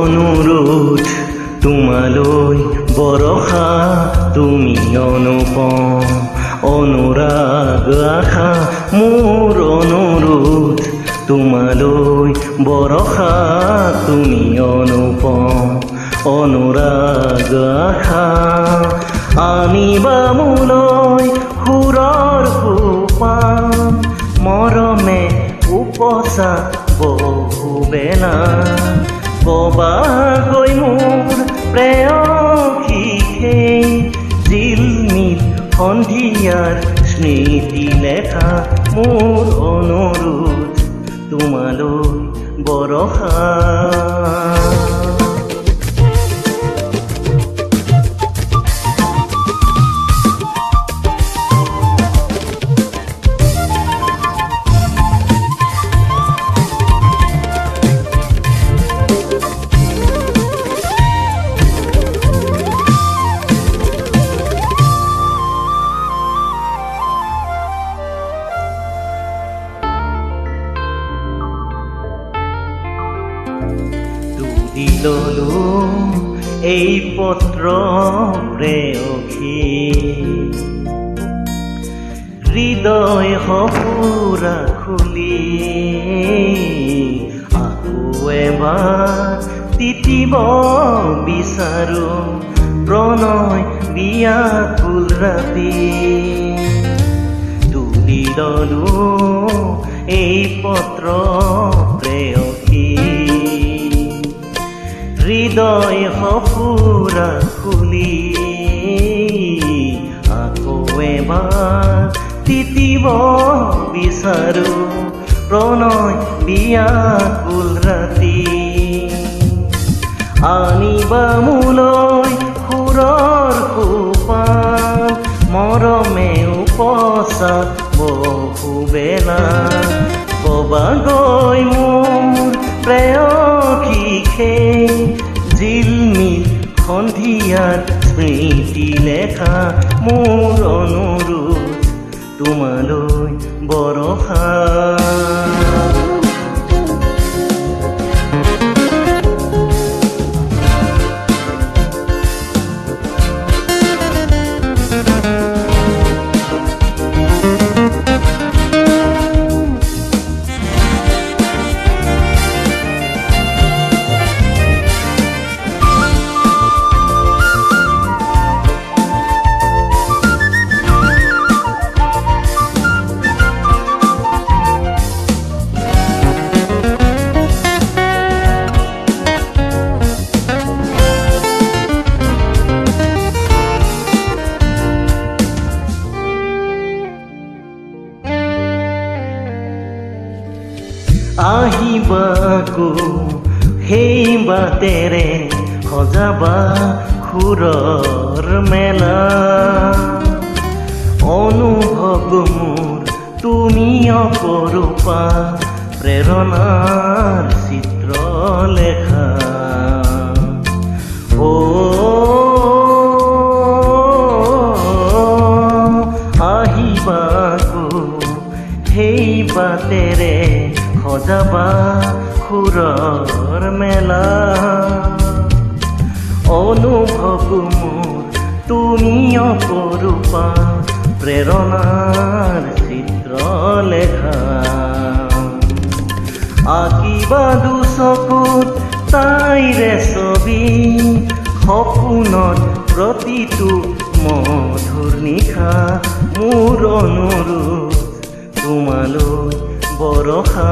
অনুৰোধ তোমালৈ বৰষা তুমি অনুপম অনুৰাগ আশা মোৰ অনুৰোধ তোমালৈ বৰষা তুমি অনুপম অনুৰাগ আশা আনিবা মোলৈ সুৰৰ সোপান মৰমে উপচা বহুবেলা কবাকৈ মোৰ প্ৰেয়সীকে জিলমিল সন্ধিয়াৰ স্মৃতি লেখা মোৰ অনুৰোধ তোমালৈ বৰষা ললো এই পত্ৰ প্ৰেয়সী হৃদয় সপুৰা খুলি আকৌ এবাৰ তিতিব বিচাৰো প্ৰণয় বিয়াকুল ৰাতি তুলি ললো এই পত্ৰ প্ৰেয়সী হৃদয় সপুৰা খুলি আকৌ এবাৰ তিতিব বিচাৰো প্ৰণয় বিয়াকুল ৰাতি আনিবা মোলৈ সুৰৰ সোপান মৰমে উপচা বহুবেলা কবাগৈ মোৰ প্ৰেয়সীকে জিলমিল সন্ধিয়াৰ স্মৃতি লেখা মোৰ অনুৰোধ তোমালৈ বৰষা আহিবাকো সেই বাটেৰে সজাবা সুৰৰ মেলা অনুভৱ মোৰ তুমি অপৰূপা প্ৰেৰণাৰ চিত্ৰ লেখা আহিবাকো সেই বাটেৰে সজাবা সুৰৰ মেলা অনুভৱ মোৰ তুমি অপৰূপা প্ৰেৰণাৰ চিত্ৰ লেখা আঁকিবা দুচকুত তাইৰে ছবি সপোনত প্ৰতিটো মধুৰ নিশা মোৰ অনুৰোধ তোমালৈ বৰষা